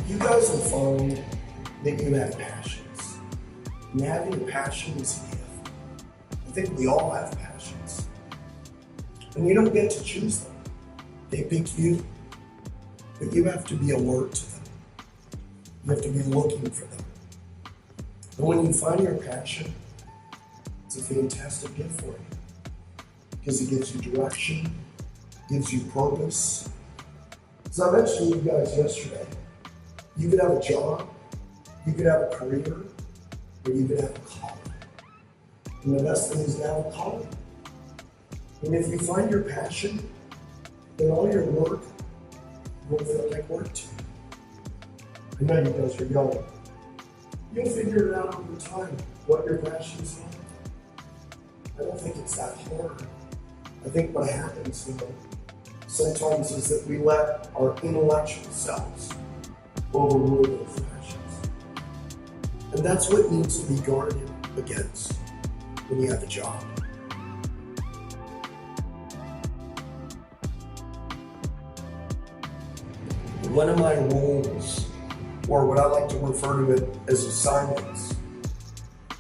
You guys will find that you have passions. And having a passion is a gift. I think we all have passions. And you don't get to choose them. They pick you. But you have to be alert to them. You have to be looking for them. And when you find your passion, it's a fantastic gift for you. Because it gives you direction, gives you purpose. As I mentioned to you guys yesterday, you could have a job, you could have a career, or you could have a calling. And the best thing is to have a calling. And if you find your passion, then all your work won't feel like work to you. I know you guys are young. You'll figure it out over time, what your passions are. I don't think it's that hard. I think what happens, though, sometimes is that we let our intellectual selves overrule those passions. And that's what needs to be guarded against when you have a job. One of my roles, or what I like to refer to it as assignments,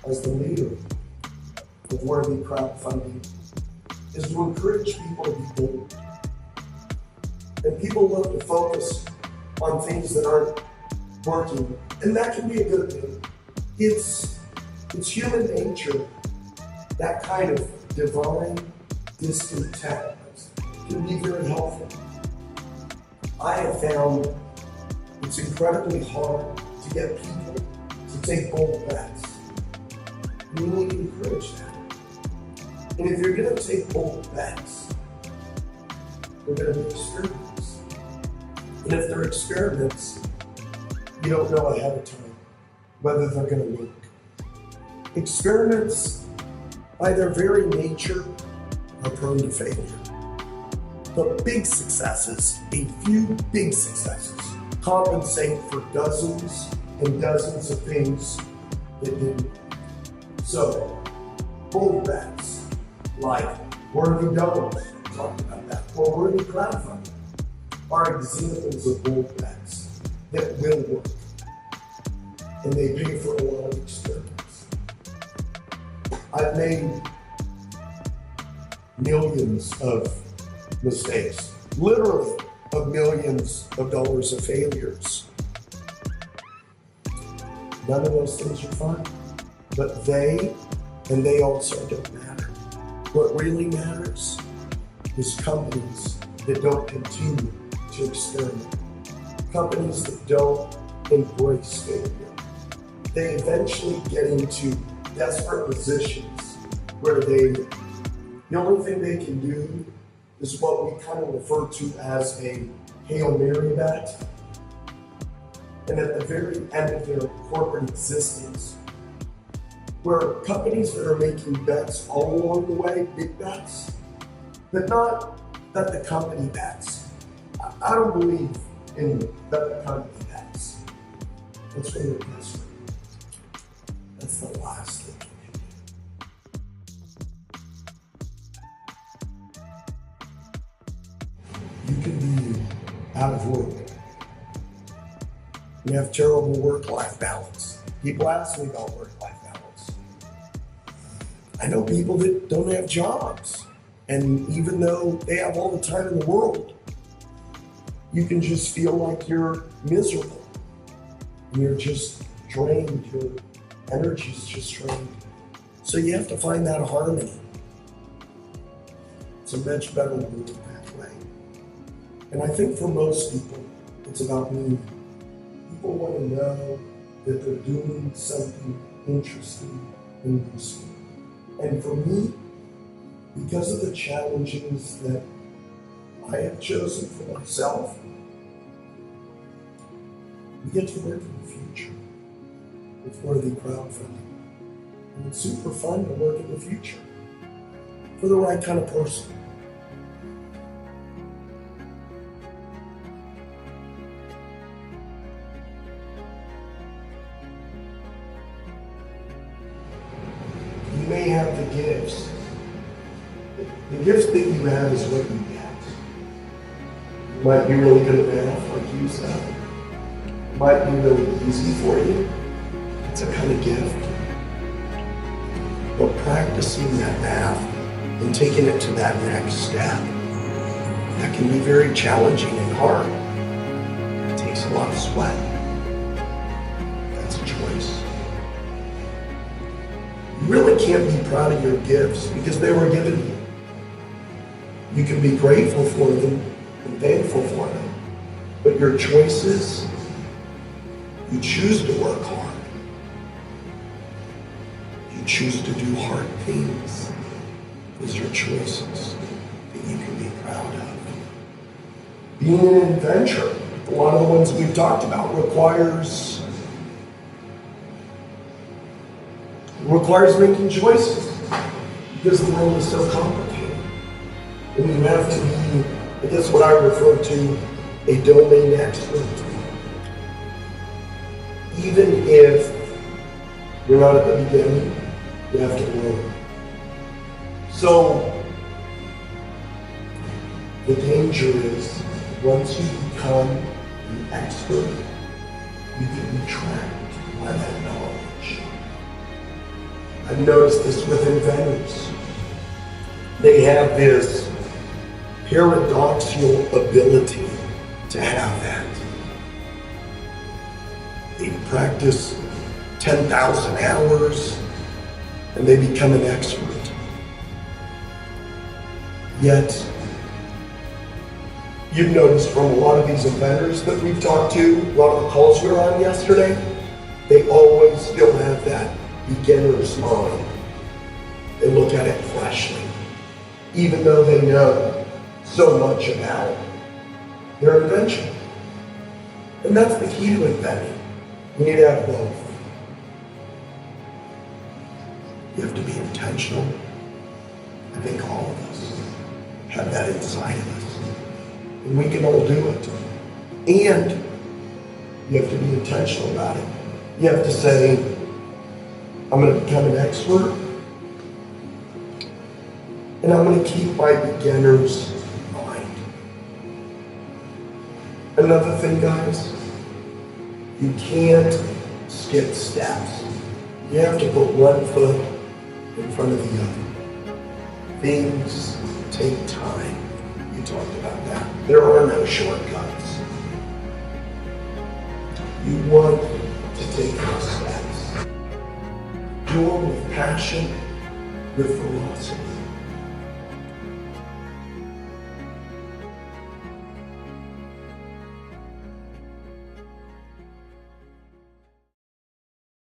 as the leader of Worthy Crowdfunding, is to encourage people to be bold. And people love to focus on things that aren't working, and that can be a good thing. It's human nature, that kind of divine discontent can be very helpful. I have found it's incredibly hard to get people to take bold bets. And you need to encourage that. And if you're going to take bold bets, they're going to be experiments. And if they're experiments, you don't know ahead of time whether they're going to work. Experiments, by their very nature, are prone to failure. But big successes, a few big successes, compensate for dozens and dozens of things that didn't. So, bold bets, like Worthy Doubles, talked about that, or Worthy Crowdfunding, are examples of bold bets that will work. And they pay for a lot of experiments. I've made millions of mistakes, literally of millions of dollars of failures. None of those things are fun, but they also don't matter. What really matters is companies that don't continue to experiment, companies that don't embrace failure. They eventually get into desperate positions where the only thing they can do is what we kind of refer to as a Hail Mary bet. And at the very end of their corporate existence, where companies that are making bets all along the way, big bets, but not that the company bets. I don't believe in that the company bets. That's when you're desperate. That's the last thing. You can be out of work. You have terrible work-life balance. People ask me about work-life balance. I know people that don't have jobs, and even though they have all the time in the world, you can just feel like you're miserable. And you're just drained, your energy's just drained. So you have to find that harmony. It's a much better world that way. And I think for most people, it's about meaning. People want to know that they're doing something interesting and useful. And for me, because of the challenges that I have chosen for myself, we get to work in the future with Worthy Crowdfunding. And it's super fun to work in the future for the right kind of person. You may have the gifts. The gift that you have is what you get. You might be really good at math, like you said. might be really easy for you. It's a kind of gift. But practicing that math and taking it to that next step, that can be very challenging and hard. It takes a lot of sweat. That's a choice. You really can't be proud of your gifts because they were given you. You can be grateful for them and thankful for them. But your choices, you choose to work hard. You choose to do hard things. Those are choices that you can be proud of. Being an inventor, a lot of the ones we've talked about, requires making choices because the world is so complicated. And you have to be, I guess what I refer to, a domain expert. Even if you're not at the beginning, you have to learn. So the danger is once you become an expert, you can be trapped by that knowledge. I've noticed this with inventors. They have this paradoxical ability to have that. They practice 10,000 hours and they become an expert. Yet, you've noticed from a lot of these inventors that we've talked to, a lot of the calls we were on yesterday, they always still have that beginner's mind. They look at it fleshly, even though they know so much about their invention. And that's the key to inventing. You need to have both. You have to be intentional. I think all of us have that inside of us. And we can all do it. And you have to be intentional about it. You have to say, I'm going to become an expert, and I'm going to keep my beginner's mind. Another thing, guys, you can't skip steps. You have to put one foot in front of the other. Things take time. You talked about that. There are no shortcuts. You want to take those steps. Do them with passion, with philosophy.